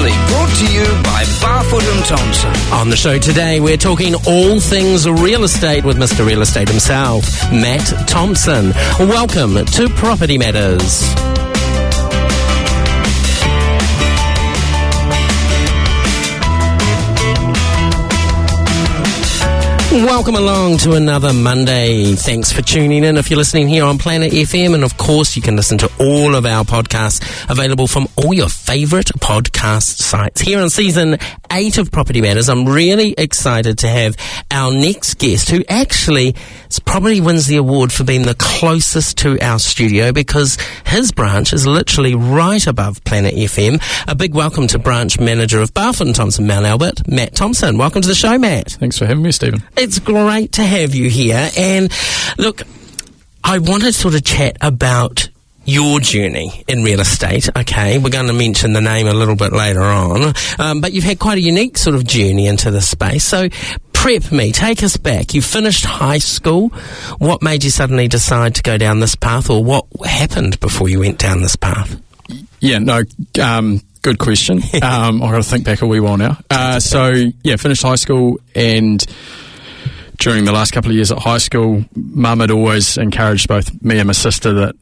Barnsley, brought to you by Barfoot and Thompson. On the show today, we're talking all things real estate with Mr. Real Estate himself, Matt Thompson. Welcome to Property Matters. Welcome along to another Monday. Thanks for tuning in if you're listening here on Planet FM. And of course, you can listen to all of our podcasts available from all your favourite podcast sites. Here on Season 8 of Property Matters, I'm really excited to have our next guest, who actually probably wins the award for being the closest to our studio, because his branch is literally right above Planet FM. A big welcome to branch manager of Barfoot and Thompson, Mount Albert, Matt Thompson. Welcome to the show, Matt. Thanks for having me, Stephen. It's great to have you here. And look, I want to sort of chat about your journey in real estate. Okay, we're going to mention the name a little bit later on. But you've had quite a unique sort of journey into this space. So prep me, take us back. You finished high school. What made you suddenly decide to go down this path, or what happened before you went down this path? Yeah, no, good question. I've got to think back a wee while now. Finished high school, and during the last couple of years at high school, Mum had always encouraged both me and my sister that,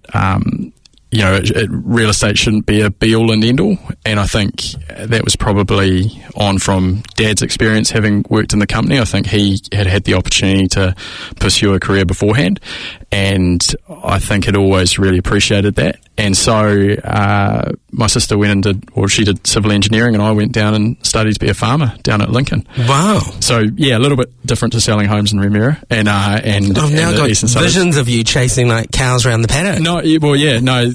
real estate shouldn't be a be-all and end-all. And I think that was probably on from Dad's experience having worked in the company. I think he had the opportunity to pursue a career beforehand, and I think had always really appreciated that. And so my sister she did civil engineering, and I went down and studied to be a farmer down at Lincoln. Wow. So, yeah, a little bit different to selling homes in Remuera. I've now got visions of you chasing like cows around the paddock.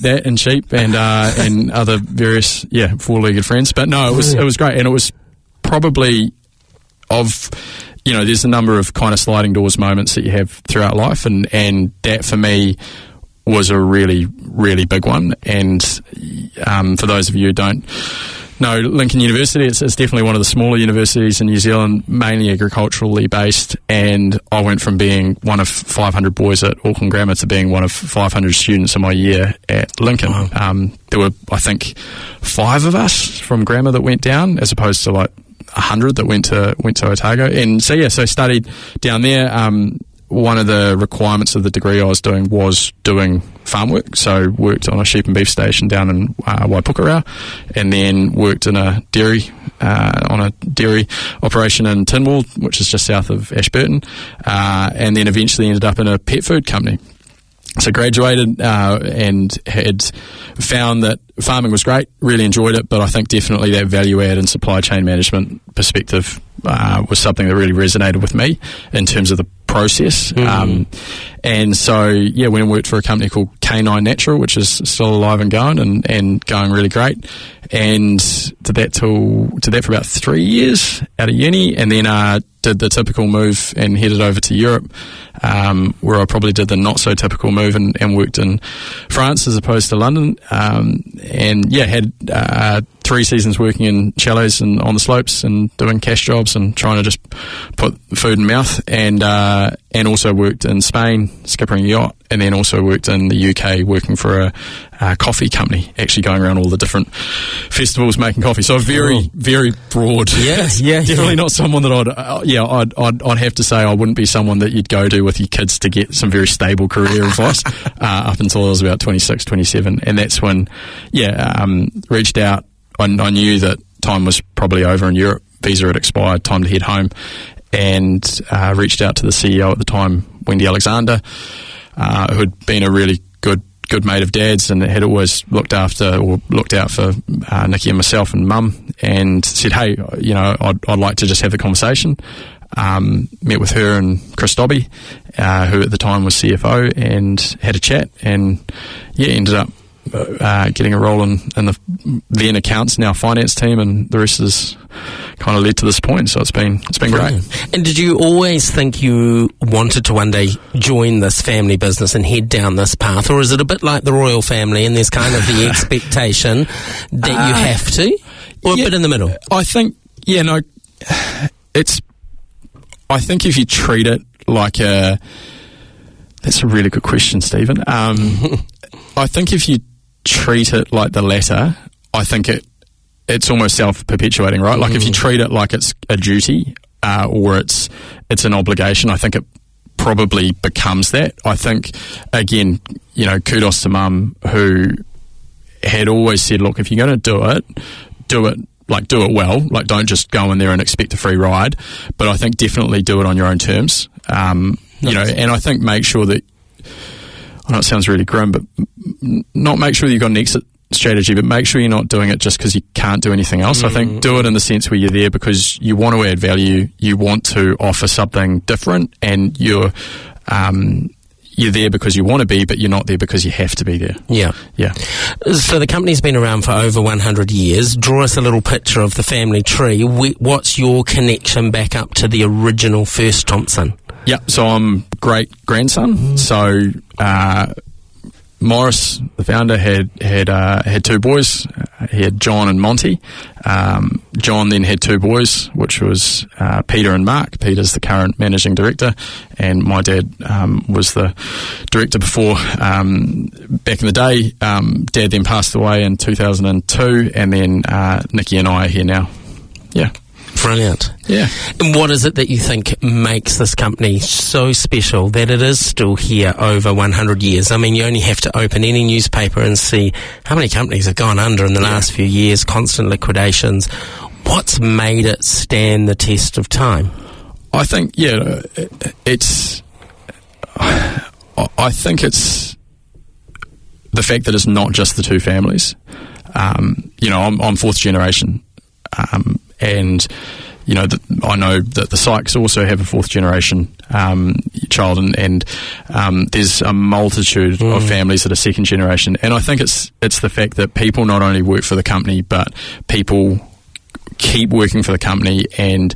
That and sheep and other various, four-legged friends. But no, it was great. And it was probably there's a number of kind of sliding doors moments that you have throughout life. And that for me was a really, really big one. And for those of you who don't know Lincoln University, it's definitely one of the smaller universities in New Zealand, mainly agriculturally based. And I went from being one of 500 boys at Auckland Grammar to being one of 500 students in my year at Lincoln. Wow. There were, I think, 5 of us from Grammar that went down, as opposed to like 100 that went to Otago. And so studied down there. One of the requirements of the degree I was doing farm work, so worked on a sheep and beef station down in Waipukurau, and then worked in a dairy operation in Tinwald, which is just south of Ashburton, and then eventually ended up in a pet food company. So graduated and had found that farming was great, really enjoyed it, but I think definitely that value add and supply chain management perspective was something that really resonated with me in terms of the process. Mm-hmm. And so, went and worked for a company called K9 Natural, which is still alive and going and going really great. And did that for about 3 years out of uni, and then did the typical move and headed over to Europe, where I probably did the not so typical move and worked in France as opposed to London. Had 3 seasons working in chalets and on the slopes and doing cash jobs and trying to just put food in mouth, and also worked in Spain skippering a yacht, and then also worked in the UK working for a coffee company, actually going around all the different festivals making coffee. So very, very broad. Definitely not someone that I'd have to say I wouldn't be someone that you'd go to with your kids to get some very stable career advice up until I was about 26, 27. And that's when, reached out. I knew that time was probably over in Europe. Visa had expired, time to head home, and reached out to the CEO at the time, Wendy Alexander, who had been a really good mate of Dad's and had always looked out for Nikki and myself and Mum, and said, hey, I'd like to just have the conversation. Met with her and Chris Dobby, who at the time was CFO, and had a chat, and ended up getting a role in the then accounts, now finance team, and the rest is kind of led to this point. So it's been great. And did you always think you wanted to one day join this family business and head down this path, or is it a bit like the royal family and there's kind of the expectation that you have to, or a bit in the middle? I think I think if you treat it like that's a really good question, Stephen. I think if you treat it like the latter, I think it it's almost self-perpetuating, right? Like if you treat it like it's a duty or it's an obligation, I think it probably becomes that. I think, again, kudos to Mum, who had always said, look, if you're going to do it well. Like, don't just go in there and expect a free ride. But I think definitely do it on your own terms. And I think make sure that, I know it sounds really grim, but not make sure that you've got an exit strategy, but make sure you're not doing it just because you can't do anything else. I think do it in the sense where you're there because you want to add value, you want to offer something different, and you're there because you want to be, but you're not there because you have to be there. Yeah. So the company's been around for over 100 years. Draw us a little picture of the family tree. What's your connection back up to the original first Thompson? Yeah, so I'm great-grandson. So Morris, the founder, had two boys. He had John and Monty. John then had two boys, which was Peter and Mark. Peter's the current managing director, and my dad was the director before. Back in the day, Dad then passed away in 2002, and then Nikki and I are here now. Yeah. Brilliant. Yeah. And what is it that you think makes this company so special that it is still here over 100 years? I mean, you only have to open any newspaper and see how many companies have gone under in the last few years, constant liquidations. What's made it stand the test of time? I think, I think it's the fact that it's not just the two families. I'm fourth generation. And I know that the Sykes also have a fourth generation child, and there's a multitude of families that are second generation. And I think it's the fact that people not only work for the company, but people keep working for the company and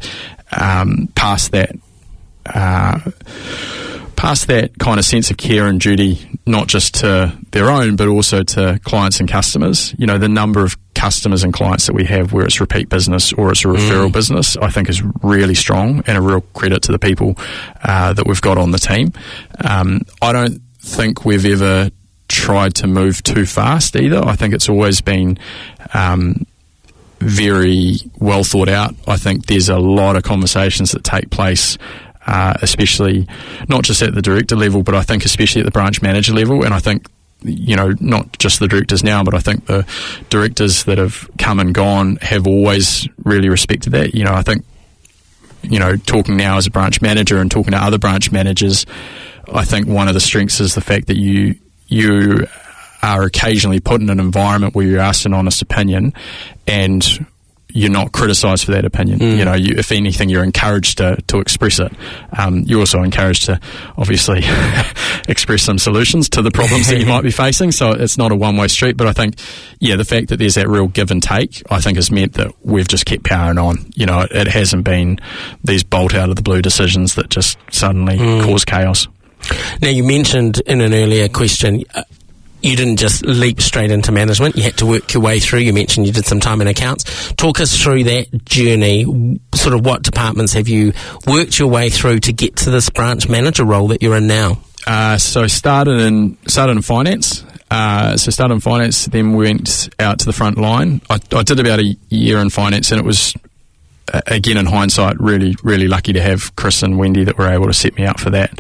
pass that kind of sense of care and duty, not just to their own, but also to clients and customers. The number of customers and clients that we have where it's repeat business or it's a referral business, I think is really strong and a real credit to the people that we've got on the team. I don't think we've ever tried to move too fast either. I think it's always been very well thought out. I think there's a lot of conversations that take place, especially not just at the director level, but I think especially at the branch manager level. And I think, not just the directors now, but I think the directors that have come and gone have always really respected that. I think, talking now as a branch manager and talking to other branch managers, I think one of the strengths is the fact that you are occasionally put in an environment where you're asked an honest opinion and you're not criticised for that opinion. If anything, you're encouraged to express it. You're also encouraged to obviously express some solutions to the problems that you might be facing. So it's not a one-way street. But I think, the fact that there's that real give and take, I think has meant that we've just kept powering on. It hasn't been these bolt out of the blue decisions that just suddenly cause chaos. Now, you mentioned in an earlier question, you didn't just leap straight into management. You had to work your way through. You mentioned you did some time in accounts. Talk us through that journey. Sort of what departments have you worked your way through to get to this branch manager role that you're in now? So started in finance. Started in finance, then went out to the front line. I did about a year in finance, and it was, again, in hindsight, really, really lucky to have Chris and Wendy that were able to set me up for that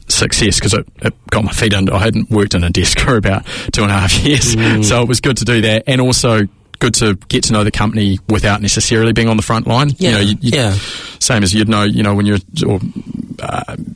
success, because it got my feet under. I hadn't worked in a desk for about 2.5 years, so it was good to do that, and also good to get to know the company without necessarily being on the front line. Same as you'd know, when you're, or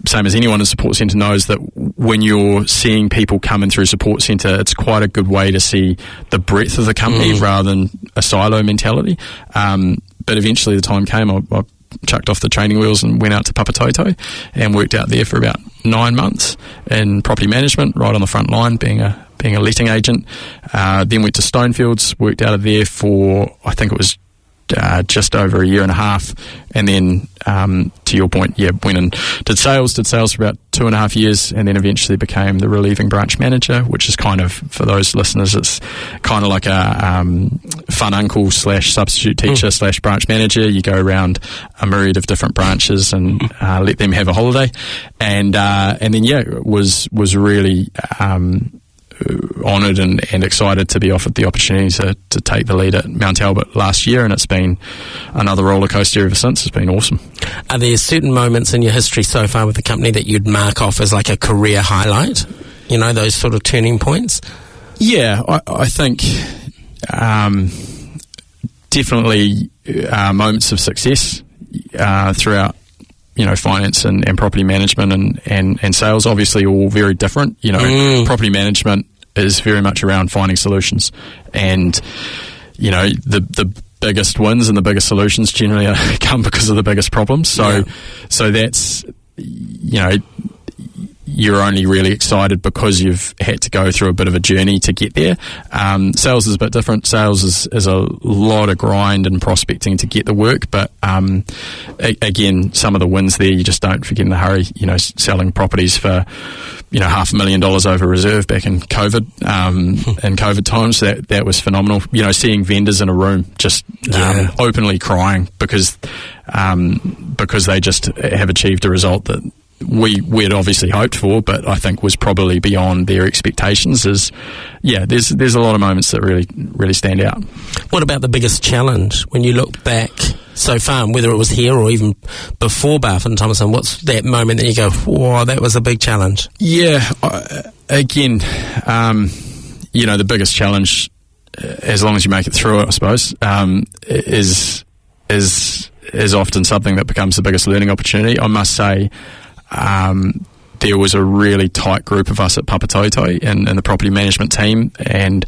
same as anyone in support centre knows, that when you're seeing people coming through support centre, it's quite a good way to see the breadth of the company rather than a silo mentality. But eventually the time came, I chucked off the training wheels and went out to Papatoetoe and worked out there for about 9 months in property management, right on the front line, being a letting agent. Then went to Stonefields, worked out of there for, I think it was just over a year and a half, and then to your point, went and did sales for about 2.5 years, and then eventually became the relieving branch manager, which is kind of, for those listeners, it's kind of like a fun uncle / substitute teacher / branch manager. You go around a myriad of different branches and let them have a holiday, and then was really honoured and excited to be offered the opportunity to take the lead at Mount Albert last year, and it's been another roller coaster ever since. It's been awesome. Are there certain moments in your history so far with the company that you'd mark off as like a career highlight? You know, those sort of turning points? Yeah, I think definitely moments of success throughout, you know, finance and property management and sales, obviously all very different. You know, property management is very much around finding solutions, and, you know, the biggest wins and the biggest solutions generally come because of the biggest problems. So that's, you know, you're only really excited because you've had to go through a bit of a journey to get there. Sales is a bit different. Sales is a lot of grind and prospecting to get the work, but again, some of the wins there you just don't forget in a hurry. You know, selling properties for, you know, $500,000 over reserve back in COVID, in COVID times, that was phenomenal. You know, seeing vendors in a room just openly crying because they just have achieved a result that we'd obviously hoped for, but I think was probably beyond their expectations. There's a lot of moments that really stand out. What about the biggest challenge when you look back so far, and whether it was here or even before Barfoot and Thompson? What's that moment that you go, whoa, that was a big challenge? Yeah, again, you know, the biggest challenge, as long as you make it through it, I suppose, is often something that becomes the biggest learning opportunity. I must say, there was a really tight group of us at Papatoetoe in the property management team, and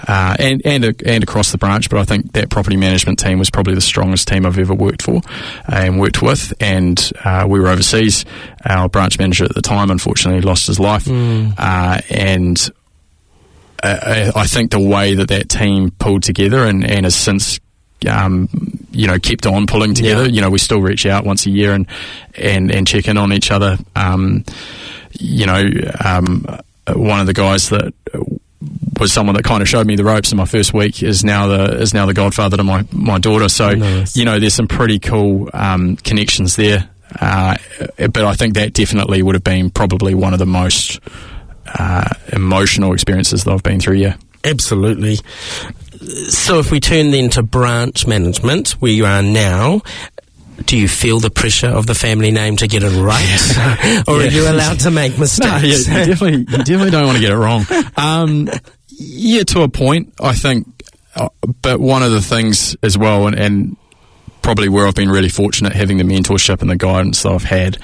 across the branch. But I think that property management team was probably the strongest team I've ever worked for and worked with. And we were overseas. Our branch manager at the time, unfortunately, lost his life. And I think the way that team pulled together and has since you know, kept on pulling together. You know, we still reach out once a year and check in on each other. You know, one of the guys that was someone that kind of showed me the ropes in my first week is now the godfather to my daughter. So, nice. You know, there's some pretty cool connections there. But I think that definitely would have been probably one of the most emotional experiences that I've been through. Yeah, absolutely. So if we turn then to branch management, where you are now, do you feel the pressure of the family name to get it right? Or are you allowed to make mistakes? No, you definitely don't want to get it wrong. Yeah, to a point, I think. But one of the things as well, and probably where I've been really fortunate, having the mentorship and the guidance that I've had,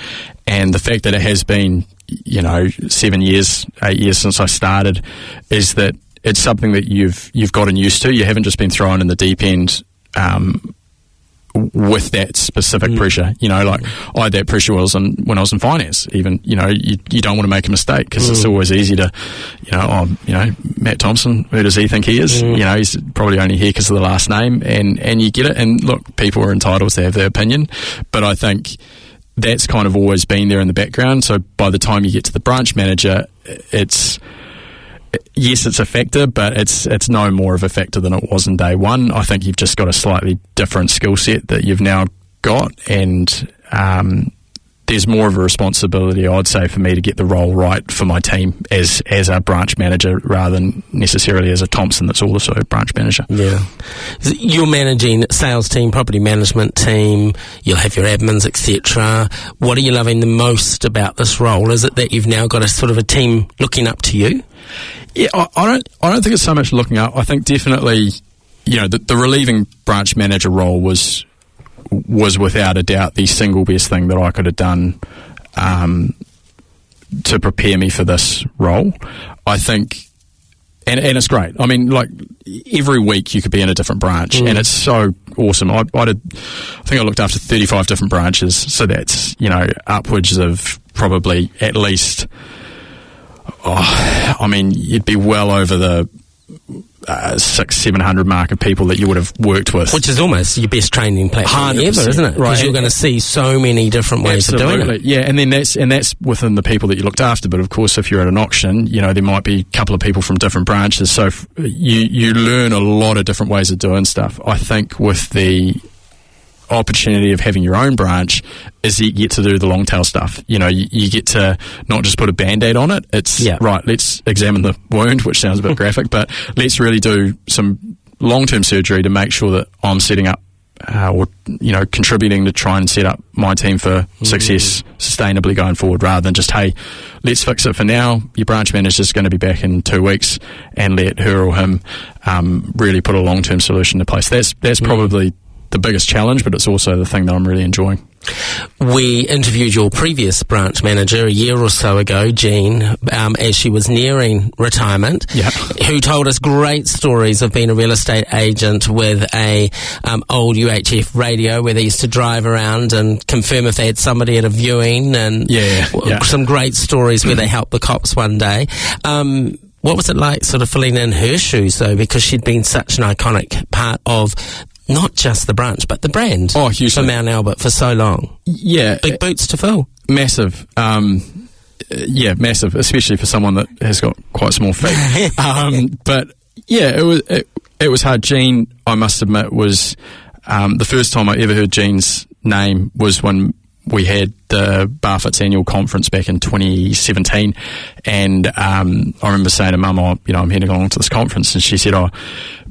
and the fact that it has been, you know, 8 years since I started, is that it's something that you've gotten used to. You haven't just been thrown in the deep end with that specific pressure. You know, like I had that pressure when I was in finance. Even, you know, you don't want to make a mistake because it's always easy to, you know, Matt Thompson, who does he think he is? You know, he's probably only here because of the last name, and you get it. And look, people are entitled to have their opinion, but I think that's kind of always been there in the background. So by the time you get to the branch manager, yes, it's a factor, but it's no more of a factor than it was in day one. I think you've just got a slightly different skill set that you've now got, and there's more of a responsibility, I'd say, for me to get the role right for my team as a branch manager rather than necessarily as a Thompson that's also a branch manager. Yeah. You're managing sales team, property management team, you'll have your admins, etc. What are you loving the most about this role? Is it that you've now got a sort of a team looking up to you? Yeah, I don't think it's so much looking up. I think definitely, you know, the relieving branch manager role was without a doubt the single best thing that I could have done to prepare me for this role. I think, and it's great. I mean, like every week you could be in a different branch, and it's so awesome. I think I looked after 35 different branches, so that's, you know, upwards of probably at least. I mean, you'd be well over the 600-700 mark of people that you would have worked with, which is almost your best training platform ever, isn't it? Right, because you're going to see so many different ways of doing it. Yeah, and then that's within the people that you looked after. But of course, if you're at an auction, you know, there might be a couple of people from different branches, so you learn a lot of different ways of doing stuff. I think with the opportunity of having your own branch is that you get to do the long tail stuff. You get to not just put a band-aid on it. It's right, let's examine the wound, which sounds a bit graphic, but let's really do some long-term surgery to make sure that I'm setting up or contributing to try and set up my team for success sustainably going forward, rather than just, hey, let's fix it for now. Your branch manager's going to be back in 2 weeks, and let her or him really put a long-term solution in place. That's probably the biggest challenge, but it's also the thing that I'm really enjoying. We interviewed your previous branch manager a year or so ago, Jean, as she was nearing retirement, who told us great stories of being a real estate agent with a old UHF radio where they used to drive around and confirm if they had somebody at a viewing, and some great stories where they helped the cops one day. What was it like sort of filling in her shoes, though, because she'd been such an iconic part of not just the branch, but the brand for Mount Albert for so long? Yeah. Big boots to fill. Massive. Massive, especially for someone that has got quite small feet. But yeah, it was hard. Jean, I must admit, was the first time I ever heard Jean's name was when we had the Barfoot's annual conference back in 2017, and I remember saying to Mum, I'm heading along to this conference, and she said,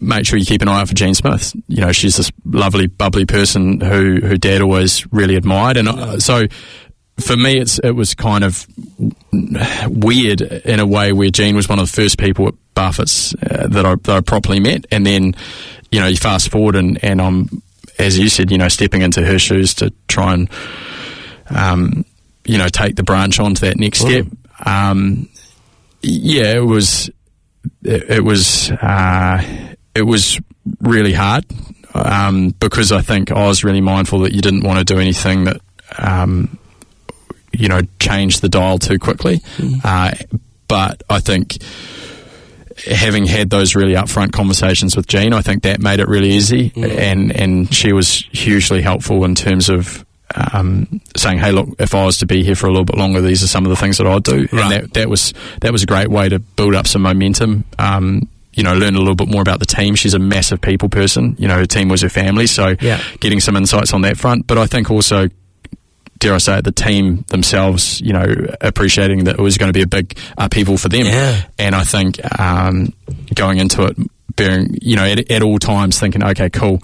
make sure you keep an eye out for Jean Smith. She's this lovely, bubbly person who Dad always really admired, and so for me, it was kind of weird in a way where Jean was one of the first people at Barfoot's that I properly met, and then you fast forward and I'm, as you said, stepping into her shoes to try and take the branch on to that next step. It was really hard because I think I was really mindful that you didn't want to do anything that changed the dial too quickly. But I think having had those really upfront conversations with Jean, I think that made it really easy, and she was hugely helpful in terms of saying, hey, look, if I was to be here for a little bit longer, these are some of the things that I'd do. Right. And that was a great way to build up some momentum, learn a little bit more about the team. She's a massive people person. Her team was her family, so getting some insights on that front. But I think also, dare I say it, the team themselves, appreciating that it was going to be a big upheaval for them. Yeah. And I think going into it, bearing, at all times thinking, okay, cool,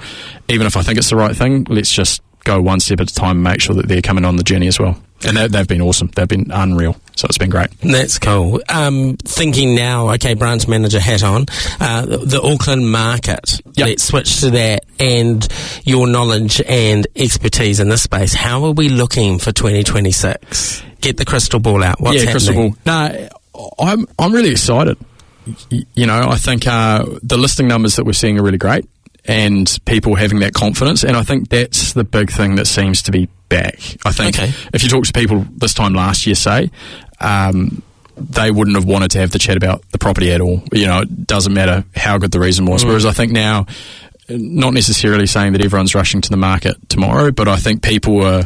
even if I think it's the right thing, let's just go one step at a time and make sure that they're coming on the journey as well. And they've been awesome. They've been unreal. So it's been great. That's cool. Thinking now, okay, branch manager hat on, the Auckland market. Yep. Let's switch to that, and your knowledge and expertise in this space. How are we looking for 2026? Get the crystal ball out. What's happening? Crystal ball. No, I'm really excited. I think the listing numbers that we're seeing are really great, and people having that confidence, and I think that's the big thing that seems to be back. I think if you talk to people this time last year, say, they wouldn't have wanted to have the chat about the property at all. It doesn't matter how good the reason was. Whereas I think now, not necessarily saying that everyone's rushing to the market tomorrow, but I think people are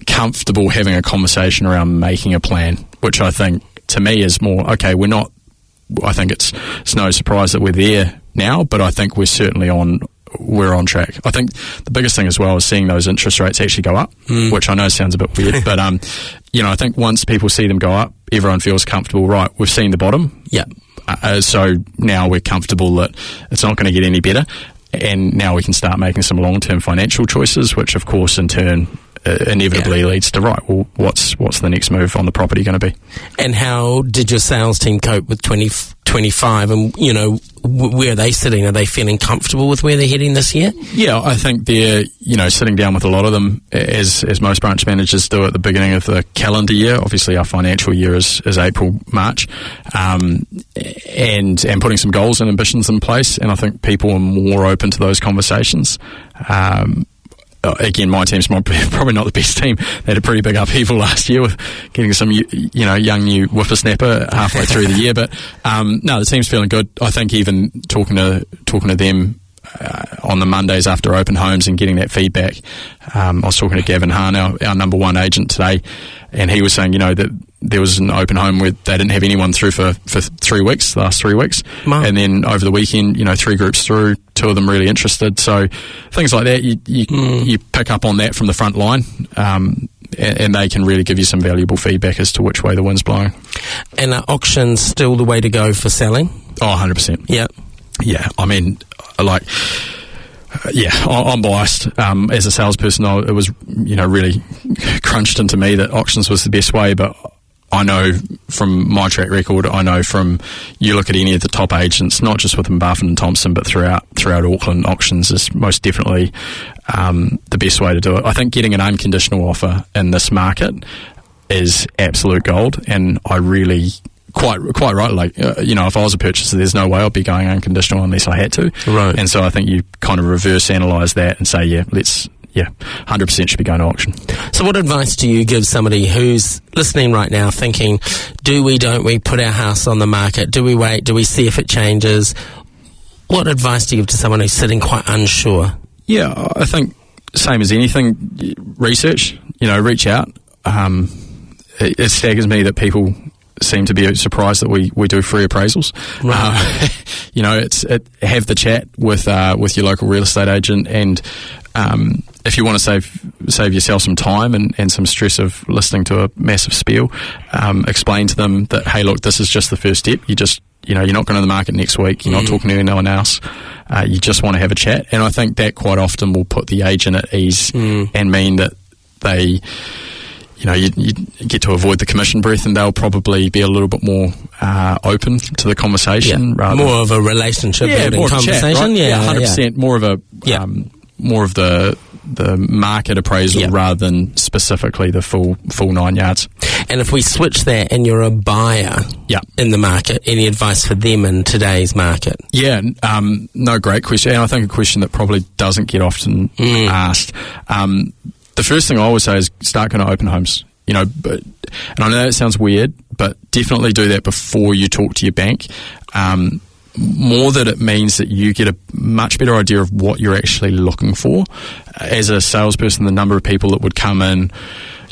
comfortable having a conversation around making a plan, which I think to me is more, okay, we're not, I think it's no surprise that we're there now, but I think we're certainly we're on track. I think the biggest thing as well is seeing those interest rates actually go up, which I know sounds a bit weird, but I think once people see them go up, everyone feels comfortable, right, we've seen the bottom. Yeah. So now we're comfortable that it's not going to get any better, and now we can start making some long-term financial choices, which of course in turn inevitably leads to, right, well, what's the next move on the property going to be? And how did your sales team cope with 2025, and where are they sitting? Are they feeling comfortable with where they're heading this year? Yeah, I think they're sitting down with a lot of them, as most branch managers do at the beginning of the calendar year. Obviously our financial year is April, March, and putting some goals and ambitions in place, and I think people are more open to those conversations. Again, my team's probably not the best team. They had a pretty big upheaval last year with getting some, young new whippersnapper halfway through the year. But no, the team's feeling good. I think even talking to them on the Mondays after open homes and getting that feedback. I was talking to Gavin Hahn, our number one agent today, and he was saying, that there was an open home where they didn't have anyone through for 3 weeks, the last 3 weeks. Wow. And then over the weekend, 3 groups through, 2 of them really interested. So things like that, you pick up on that from the front line, and they can really give you some valuable feedback as to which way the wind's blowing. And are auctions still the way to go for selling? Oh, 100%. Yeah. Yeah, I mean, I'm biased. As a salesperson, it was, really crunched into me that auctions was the best way, but I know from my track record, you look at any of the top agents, not just within Barfoot and Thompson, but throughout Auckland, auctions is most definitely the best way to do it. I think getting an unconditional offer in this market is absolute gold, and I really... Quite right. If I was a purchaser, there's no way I'd be going unconditional unless I had to. Right. And so I think you kind of reverse analyse that and say, 100% should be going to auction. So what advice do you give somebody who's listening right now thinking, don't we put our house on the market? Do we wait? Do we see if it changes? What advice do you give to someone who's sitting quite unsure? Yeah, I think same as anything, research, reach out. It staggers me that people seem to be surprised that we do free appraisals. Right. Have the chat with your local real estate agent, and if you want to save yourself some time and some stress of listening to a massive spiel, explain to them that, hey, look, this is just the first step. You're not going to the market next week. You're not talking to anyone else. You just want to have a chat, and I think that quite often will put the agent at ease and mean that they. You get to avoid the commission breath, and they'll probably be a little bit more open to the conversation. Yeah. More of a relationship building conversation. Chat, right? Yeah, 100%. More of the market appraisal rather than specifically the full 9 yards. And if we switch that, and you're a buyer in the market, any advice for them in today's market? Yeah, no, great question. And I think a question that probably doesn't get often asked. The first thing I always say is start going to open homes, and I know that sounds weird, but definitely do that before you talk to your bank. More that it means that you get a much better idea of what you're actually looking for. As a salesperson, the number of people that would come in,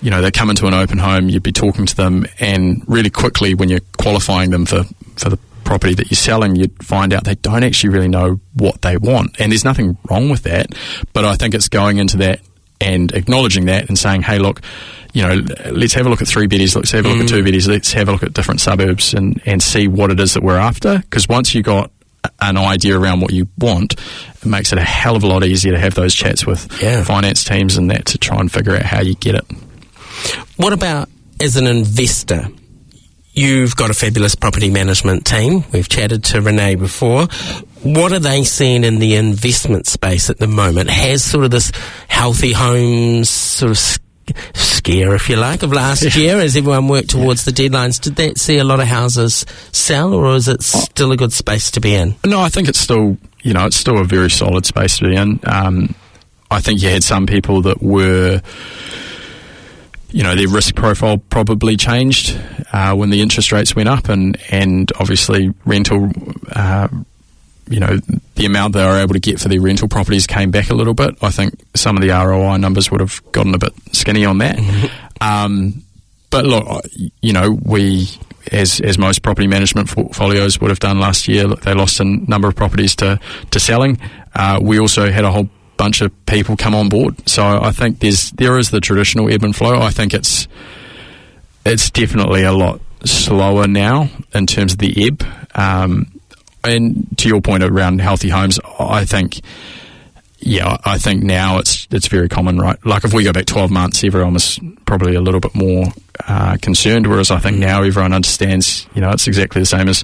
they come into an open home, you'd be talking to them, and really quickly when you're qualifying them for the property that you're selling, you'd find out they don't actually really know what they want. And there's nothing wrong with that, but I think it's going into that and acknowledging that and saying, hey, look, let's have a look at 3-beddies, let's have a look at 2-beddies, let's have a look at different suburbs and see what it is that we're after. Because once you got an idea around what you want, it makes it a hell of a lot easier to have those chats with finance teams and that to try and figure out how you get it. What about as an investor? You've got a fabulous property management team. We've chatted to Renee before. What are they seeing in the investment space at the moment? Has sort of this healthy homes sort of scare, if you like, of last year as everyone worked towards the deadlines, did that see a lot of houses sell, or is it still a good space to be in? No, I think it's still a very solid space to be in. I think you had some people that were... their risk profile probably changed when the interest rates went up, and obviously rental, the amount they were able to get for their rental properties came back a little bit. I think some of the ROI numbers would have gotten a bit skinny on that. But look, we, as most property management portfolios would have done last year, they lost a number of properties to selling. We also had a whole bunch of people come on board, so I think there is the traditional ebb and flow. I think it's definitely a lot slower now in terms of the ebb, and to your point around healthy homes, I think now it's very common, right? Like if we go back 12 months, everyone was probably a little bit more concerned, whereas I think now everyone understands, it's exactly the same as,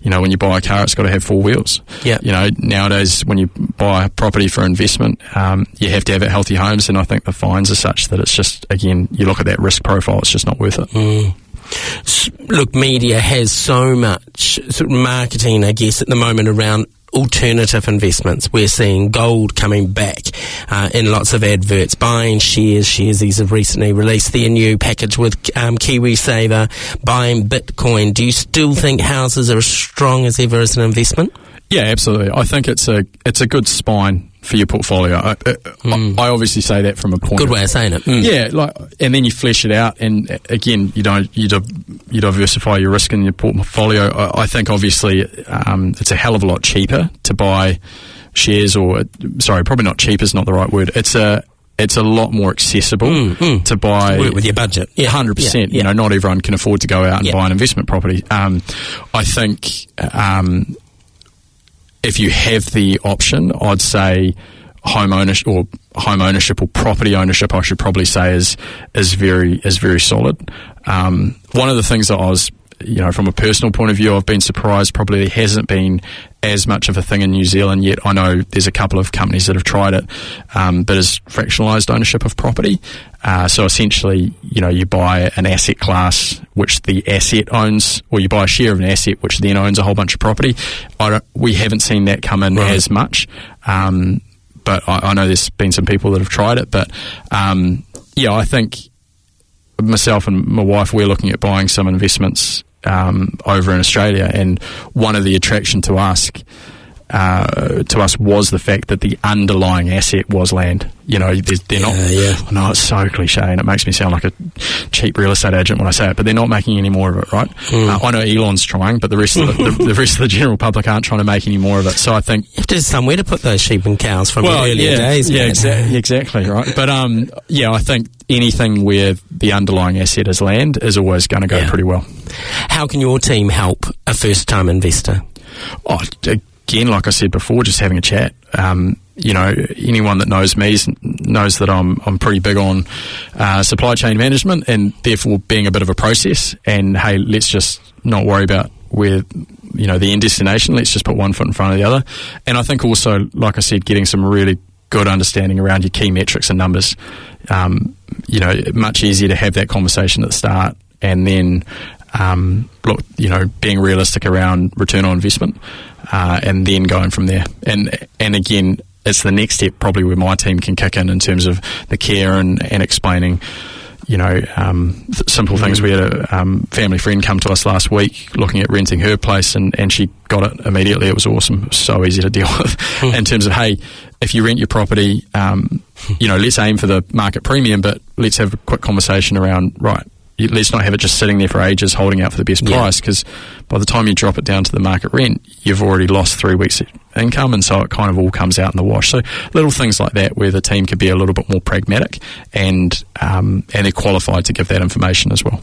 when you buy a car, it's got to have 4 wheels. Yeah. Nowadays, when you buy a property for investment, you have to have it healthy homes, and I think the fines are such that it's just, again, you look at that risk profile, it's just not worth it. Look, media has so much sort of marketing, I guess, at the moment around alternative investments. We're seeing gold coming back in lots of adverts, buying shares. Sharesies have recently released their new package with KiwiSaver, buying Bitcoin. Do you still think houses are as strong as ever as an investment? Yeah, absolutely. I think it's a good spine for your portfolio. I obviously say that from a point. Good way of saying it. Yeah, and then you flesh it out, and again, you diversify your risk in your portfolio. I think obviously it's a hell of a lot cheaper to buy shares, probably not cheap is not the right word. It's a lot more accessible to buy. Work with your budget. 100%. You know, not everyone can afford to go out and buy an investment property. I think if you have the option, I'd say home ownership or property ownership, I should probably say, is very solid. One of the things that I was, from a personal point of view, I've been surprised probably there hasn't been as much of a thing in New Zealand yet. I know there's a couple of companies that have tried it, but is fractionalised ownership of property. So essentially, you buy an asset class which the asset owns, or you buy a share of an asset which then owns a whole bunch of property. We haven't seen that come in as much, but I know there's been some people that have tried it. But I think myself and my wife, we're looking at buying some investments over in Australia, and one of the attraction to us was the fact that the underlying asset was land. They're not. I know it's so cliche, and it makes me sound like a cheap real estate agent when I say it, but they're not making any more of it, right? I know Elon's trying, but the rest of the rest of the general public aren't trying to make any more of it. So I think you have to have somewhere to put those sheep and cows from the earlier days. Yeah, exactly right. But I think anything where the underlying asset is land is always going to go pretty well. How can your team help a first-time investor? Again, like I said before, just having a chat. Anyone that knows me knows that I'm pretty big on supply chain management, and therefore being a bit of a process. And hey, let's just not worry about where the end destination. Let's just put one foot in front of the other. And I think also, like I said, getting some really good understanding around your key metrics and numbers. Much easier to have that conversation at the start, and then being realistic around return on investment, and then going from there. And again, it's the next step probably where my team can kick in terms of the care and explaining, simple things. We had a family friend come to us last week looking at renting her place, and she got it immediately. It was awesome. It was so easy to deal with in terms of, hey, if you rent your property, let's aim for the market premium, but let's have a quick conversation around, right, let's not have it just sitting there for ages holding out for the best price, because by the time you drop it down to the market rent, you've already lost 3 weeks income, and so it kind of all comes out in the wash. So little things like that where the team could be a little bit more pragmatic, and they're qualified to give that information as well.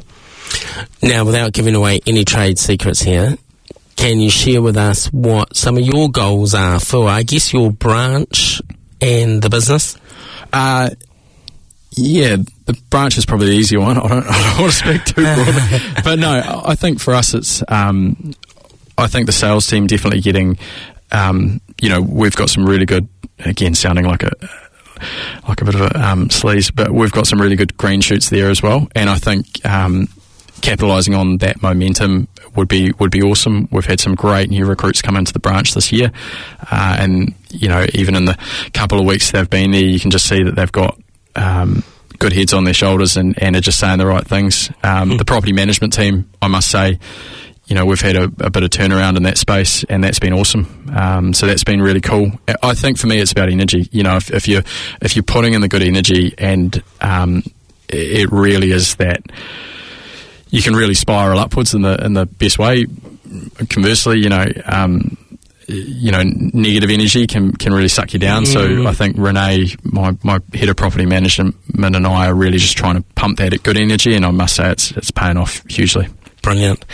Now, without giving away any trade secrets here, can you share with us what some of your goals are for, I guess, your branch and the business? The branch is probably the easier one. I don't want to speak too broadly. But no, I think for us it's, I think the sales team definitely getting, we've got some really good, again, sounding like a bit of a sleaze, but we've got some really good green shoots there as well. And I think capitalising on that momentum would be awesome. We've had some great new recruits come into the branch this year. And, even in the couple of weeks they've been there, you can just see that they've got good heads on their shoulders and are just saying the right things. The property management team, I must say, we've had a bit of turnaround in that space, and that's been awesome. So that's been really cool. I think for me it's about energy. If you're putting in the good energy, and it really is that you can really spiral upwards in the best way. Conversely, negative energy can really suck you down. So I think Renee, my head of property management, and I are really just trying to pump that good energy, and I must say it's paying off hugely. Brilliant.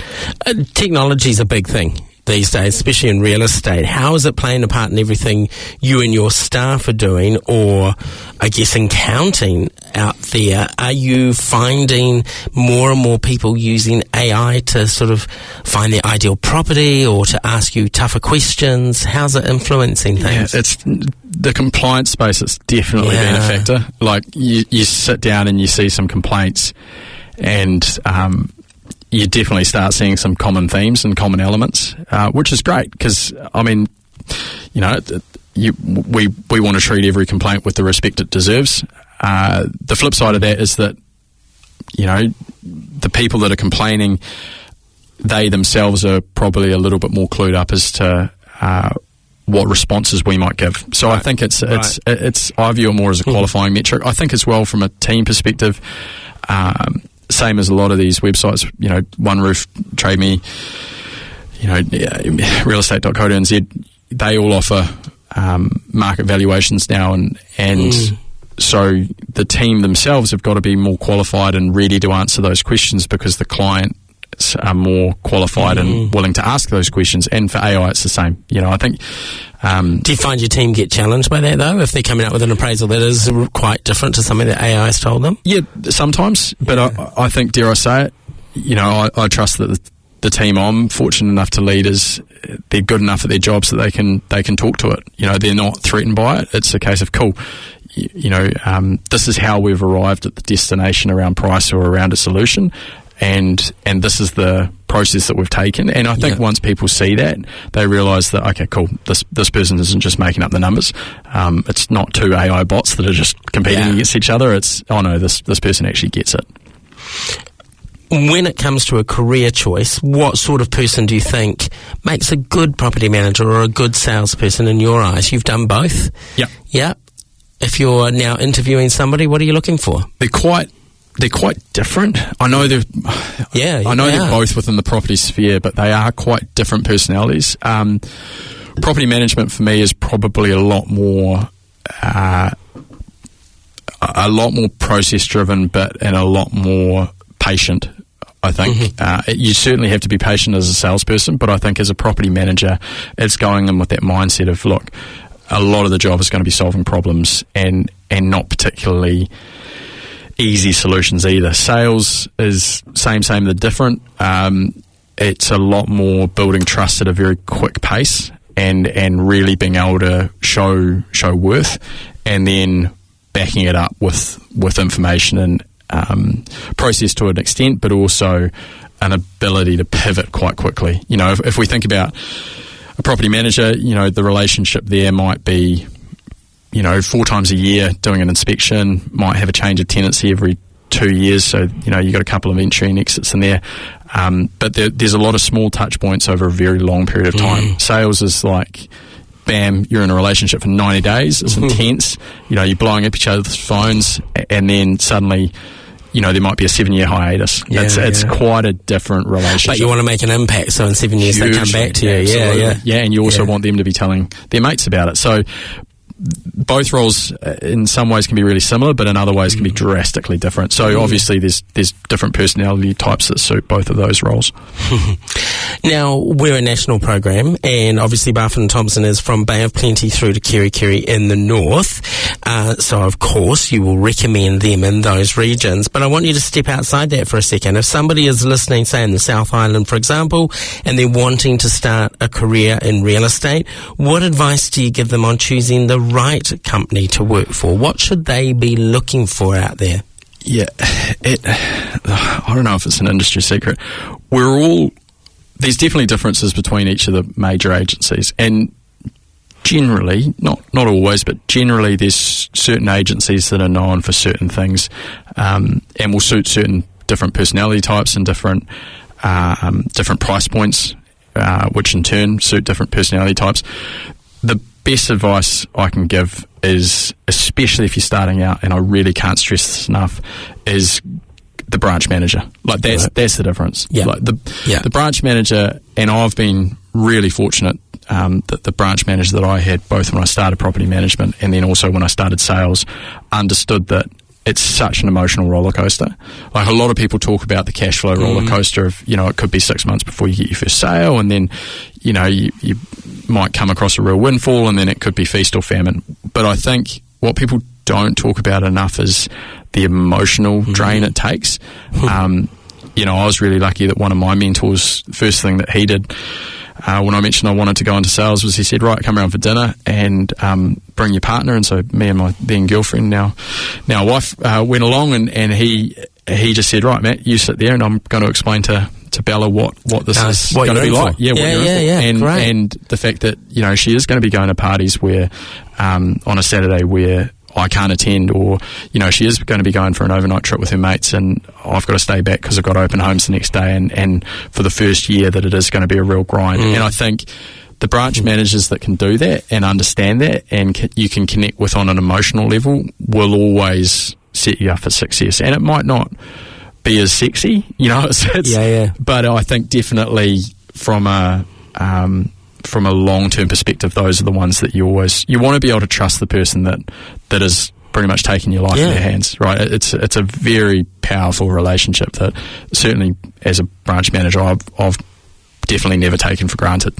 Technology is a big thing these days, especially in real estate. How is it playing a part in everything you and your staff are doing, or I guess in counting out there? Are you finding more and more people using AI to sort of find their ideal property, or to ask you tougher questions? How's it influencing things? Yeah, it's the compliance space. It's definitely been a factor. Like you sit down and you see some complaints, and you definitely start seeing some common themes and common elements, which is great, because, I mean, we want to treat every complaint with the respect it deserves. The flip side of that is that, the people that are complaining, they themselves are probably a little bit more clued up as to what responses we might give. So I think it's I view it more as a qualifying metric. I think as well from a team perspective, same as a lot of these websites, One Roof, Trade Me, realestate.co.nz, they all offer market valuations now, and so the team themselves have got to be more qualified and ready to answer those questions, because the clients are more qualified and willing to ask those questions. And for AI, it's the same. I think. Do you find your team get challenged by that, though, if they're coming out with an appraisal that is quite different to something that AI has told them? Yeah, sometimes. But I think, dare I say it, I trust that the team I'm fortunate enough to lead they're good enough at their jobs that they can talk to it. They're not threatened by it. It's a case of, cool, this is how we've arrived at the destination around price or around a solution. And this is the process that we've taken. And I think once people see that, they realise that, okay, cool, this person isn't just making up the numbers. It's not two AI bots that are just competing against each other. It's, oh no, this person actually gets it. When it comes to a career choice, what sort of person do you think makes a good property manager or a good salesperson in your eyes? You've done both. Yeah. Yeah. If you're now interviewing somebody, what are you looking for? They're quite different. I know they're both within the property sphere, but they are quite different personalities. Property management for me is probably a lot more process driven, and a lot more patient. I think you certainly have to be patient as a salesperson, but I think as a property manager, it's going in with that mindset of, look, a lot of the job is going to be solving problems and not particularly easy solutions either. Sales is same, they're different. It's a lot more building trust at a very quick pace and really being able to show worth, and then backing it up with information and process to an extent, but also an ability to pivot quite quickly. If we think about a property manager, the relationship there might be 4 times a year doing an inspection, might have a change of tenancy every 2 years, so you've got a couple of entry and exits in there, but there's a lot of small touch points over a very long period of time. Sales is like, bam, you're in a relationship for 90 days, it's intense, you're blowing up each other's phones, and then suddenly there might be a 7-year hiatus. It's quite a different relationship. But you want to make an impact, so in 7 years they come back to you. Yeah, and you also want them to be telling their mates about it. So both roles in some ways can be really similar, but in other ways can be drastically different. So obviously there's different personality types that suit both of those roles. Now, we're a national program, and obviously Barfoot and Thompson is from Bay of Plenty through to Kerikeri in the north. So of course you will recommend them in those regions. But I want you to step outside that for a second. If somebody is listening, say in the South Island, for example, and they're wanting to start a career in real estate, what advice do you give them on choosing the right company to work for? What should they be looking for out there? Yeah, I don't know if it's an industry secret. There's definitely differences between each of the major agencies, and generally, not always, but generally there's certain agencies that are known for certain things, and will suit certain different personality types and different price points, which in turn suit different personality types. The best advice I can give is, especially if you're starting out, and I really can't stress this enough, is the branch manager. Like that's the difference. Yeah. Like the branch manager, and I've been really fortunate that the branch manager that I had, both when I started property management and then also when I started sales, understood that it's such an emotional roller coaster. Like a lot of people talk about the cash flow roller coaster of, it could be 6 months before you get your first sale, and then, you might come across a real windfall, and then it could be feast or famine. But I think what people don't talk about enough is the emotional drain it takes. I was really lucky that one of my mentors, the first thing that he did when I mentioned I wanted to go into sales was he said, right, come around for dinner and bring your partner. And so me and my then girlfriend, now wife, went along, and he just said, right, Matt, you sit there and I'm going to explain to Bella what this is going to be like. Yeah, and the fact that, she is going to be going to parties where on a Saturday where I can't attend, or she is going to be going for an overnight trip with her mates, and I've got to stay back because I've got open homes the next day, and for the first year that it is going to be a real grind. And I think the branch managers that can do that and understand that, and you can connect with on an emotional level, will always set you up for success. And it might not be as sexy, but I think definitely from a long-term perspective, those are the ones that you want to be able to trust the person that is pretty much taking your life in their hands, right? It's a very powerful relationship that certainly as a branch manager I've definitely never taken for granted.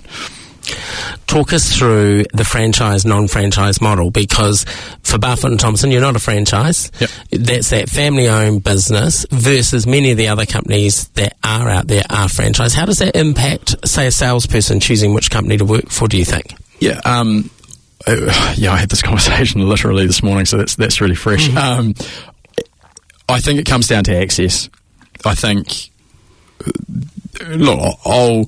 Talk us through the franchise, non-franchise model, because for Barfoot and Thompson, you're not a franchise. Yep. That's that family-owned business versus many of the other companies that are out there are franchise. How does that impact, say, a salesperson choosing which company to work for, do you think? Yeah, I had this conversation literally this morning, so that's really fresh. I think it comes down to access. I think, look, I'll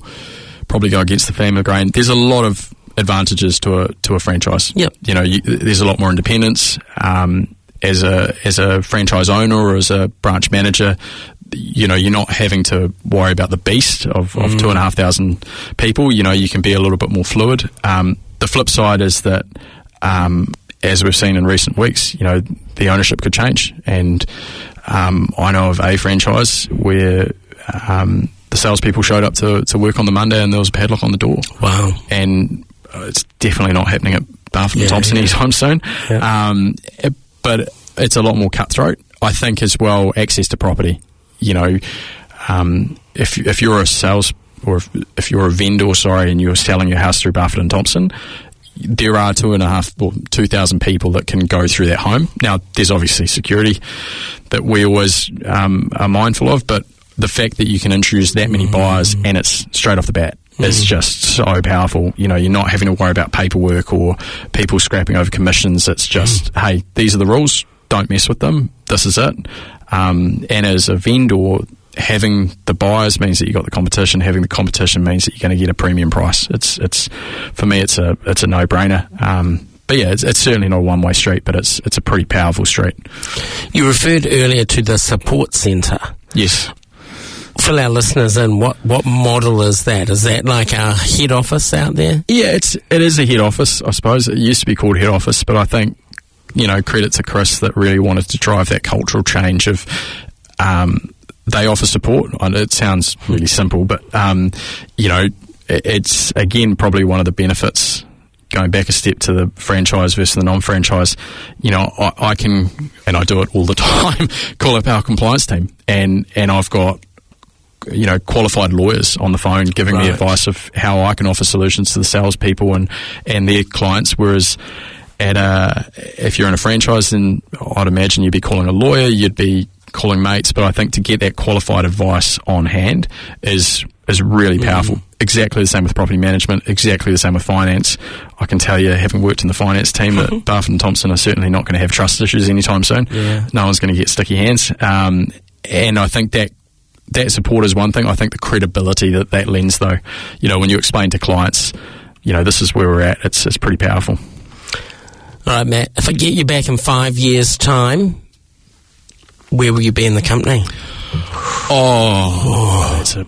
probably go against the family grain. There's a lot of advantages to a franchise. Yep. There's a lot more independence. As a franchise owner or as a branch manager, you're not having to worry about the beast of 2,500 people. You can be a little bit more fluid. The flip side is that, as we've seen in recent weeks, the ownership could change. And I know of a franchise where the salespeople showed up to work on the Monday and there was a padlock on the door. Wow. And it's definitely not happening at Barfoot and Thompson anytime soon. Yeah. But it's a lot more cutthroat. I think as well, access to property. If you're a sales or if you're a vendor, and you're selling your house through Barfoot and Thompson, there are 2,000 people that can go through that home. Now, there's obviously security that we always are mindful of, but the fact that you can introduce that many buyers and it's straight off the bat is just so powerful. You're not having to worry about paperwork or people scrapping over commissions. It's just, hey, these are the rules. Don't mess with them. This is it. And as a vendor, having the buyers means that you got the competition. Having the competition means that you're going to get a premium price. It's for me, it's a no-brainer. But yeah, it's certainly not a one-way street, but it's a pretty powerful street. You referred earlier to the support centre. Yes. Fill our listeners in. What model is that? Is that like our head office out there? Yeah, it is a head office, I suppose. It used to be called head office, but I think, credit to Chris that really wanted to drive that cultural change of they offer support. It sounds really simple, but it's again probably one of the benefits. Going back a step to the franchise versus the non-franchise, I can, and I do it all the time, call up our compliance team, and I've got qualified lawyers on the phone giving me advice of how I can offer solutions to the salespeople and their clients. Whereas if you're in a franchise, then I'd imagine you'd be calling a lawyer, you'd be calling mates. But I think to get that qualified advice on hand is really powerful. Exactly the same with property management, exactly the same with finance. I can tell you, having worked in the finance team, that Barfoot and Thompson are certainly not going to have trust issues anytime soon. Yeah. No one's going to get sticky hands. And I think that support is one thing. I think the credibility that lends, though, when you explain to clients, this is where we're at, it's pretty powerful. All right, Matt, if I get you back in 5 years' time, where will you be in the company? That's it.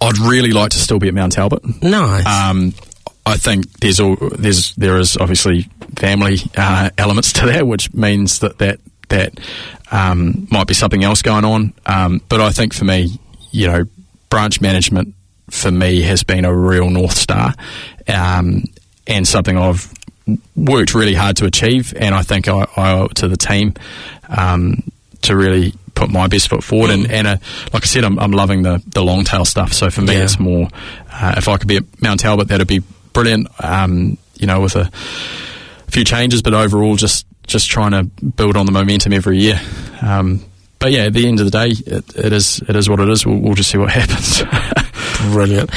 I'd really like to still be at Mount Talbot. Nice. I think there is obviously family elements to that, which means that might be something else going on. But I think for me, branch management for me has been a real North Star, and something I've worked really hard to achieve. And I think I owe it to the team to really put my best foot forward. And like I said, I'm loving the long tail stuff. So for me, it's more, if I could be at Mount Talbot, that'd be brilliant. With a few changes, but overall just trying to build on the momentum every year. But yeah, at the end of the day, it is what it is. We'll just see what happens. Brilliant.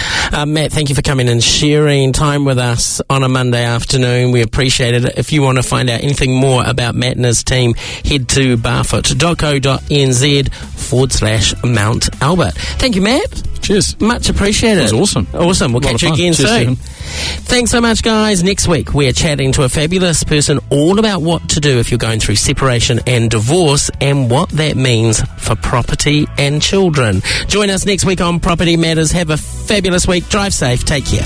Matt, thank you for coming and sharing time with us on a Monday afternoon. We appreciate it. If you want to find out anything more about Matt and his team, head to barfoot.co.nz/Mount Albert. Thank you, Matt. Cheers. Much appreciated. That was awesome. Awesome. We'll catch you again Cheers, soon. Stephen. Thanks so much, guys. Next week, we're chatting to a fabulous person all about what to do if you're going through separation and divorce and what that means for property and children. Join us next week on Property Matters. Have a fabulous week. Drive safe. Take care.